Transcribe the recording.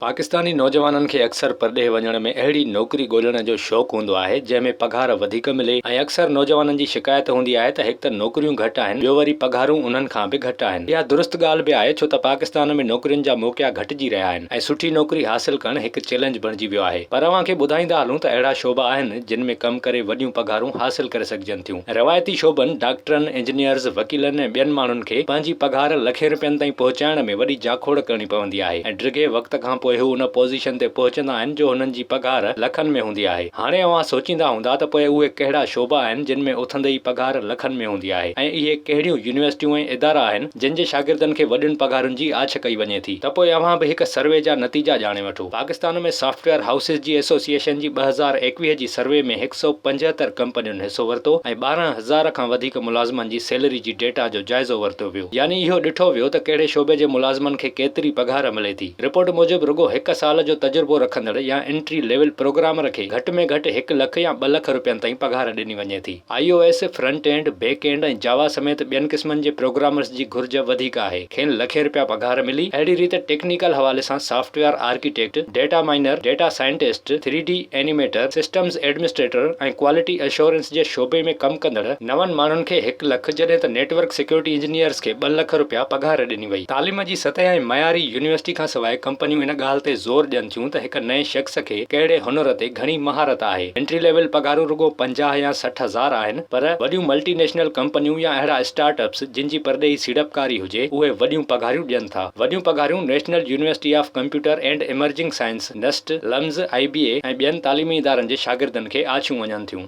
पाकिस्तानी नौजवाननि खे अक्सर परॾेह वञण में अहिड़ी नौकरी ॻोल्हण जो शौक़ु हूंदो आहे जंहिंमें पघार वधीक मिले ऐं अक्सर नौजवाननि जी शिकायत हूंदी आहे त हिकु त नौकरियूं घटि आहिनि, ॿियो वरी पघारूं उन्हनि खां बि घटि आहिनि। इहा दुरुस्त ॻाल्हि बि आहे छो त पाकिस्तान में नौकरियुनि जा मौक़िया घटिजी रहिया आहिनि ऐं सुठी नौकरी हासिल करणु हिकु चैलेंज बणिजी वियो आहे। पर अव्हांखे ॿुधाईंदा हलूं त अहिड़ा शोबा आहिनि जिन में कमु करे वॾियूं पघारूं हासिल करे सघजनि थियूं। रवायती शोबनि डॉक्टरनि, इंजीनियर्स, वकीलनि ऐं ॿियनि माण्हुनि खे पंहिंजी पघार लखे रुपयनि ताईं पहुचाइण में वॾी जाखोड़ करणी पवंदी आहे ऐं ड्रिघे वक़्त खां पोइ हू उन पोज़ीशन ते पहुचंदा आहिनि जो हुननि जी पघार लखनि में हूंदी आहे। हाणे अव्हां सोचींदा हूंदा त पोइ उहे कहिड़ा शोबा आहिनि जिन में उथंदे ई पघार लखनि में हूंदी आहे ऐं इहे कहिड़ियूं यूनिवर्सिटियूं ऐं इदारा आहिनि जिन जे शागिर्दनि खे वॾियुनि पघारुनि जी आछ कई वञे थी। त पोइ अव्हां बि हिकु सर्वे जा नतीजा ॼाणे वठो। पाकिस्तान में सॉफ्टवेयर हाउसिस जी एसोसिएशन जी 2021 जी सर्वे में 175 कंपनियुनि हिसो वरितो ऐं 12,000 खां वधीक मुलाज़िमनि जी सैलरी जी डेटा जो जाइज़ो वरितो वियो। यानी इहो ॾिठो वियो त कहिड़े शोबे जे मुलाज़िमनि खे केतिरी पघार मिले थी। रिपोर्ट मूजिबि रुगो हिकु साल जो तजुर्बो रखंदड़ या एंट्री लेवल प्रोग्रामर खे घटि में घटि 1 लख या 2 लख रुपयनि ताईं पघार ॾिनी वञे थी। iOS, front end, back and ऐं जावा समेत ॿियनि क़िस्मनि जे प्रोग्रामर्स जी घुर्ज वधीक आहे। खेनि लखे रुपया पघार मिली। अहिड़ी रीति टेक्निकल हवाले सां software architect, data minor, data scientist, 3D animator, systems administrator ऐं क्वालिटी एश्योरेंस जे शोबे में कमु कंदड़ नवनि माण्हुनि खे 1 लख जॾहिं त नेटवर्क सिक्योरिटी इंजीनियर्स खे 2 लख रुपया पघार ॾिनी वई। तालीम जी सतह ऐं मयारी यूनिवर्सिटी खां सवाइ कंपनियूं इन ॻाल्हि ते ज़ोर ॾियनि थियूं त हिकु नए शख़्स खे कहिड़े हुनर ते घणी महारत आहे। एंट्री लेवल पघारूं रुगो 50 या 60 हज़ार आहिनि, पर वॾियूं मल्टीनेशनल कंपनियूं या अहिड़ा स्टार्टअप्स जिन जी परॾेही सीड़पकारी हुजे उहे वॾियूं पघारियूं ॾियनि था। वॾियूं पघारियूं national university of computer and emerging science, NUST, LUMS, IBA ऐं ॿियनि तालीमी इदारनि जे शागिर्दनि खे आछियूं वञनि थियूं।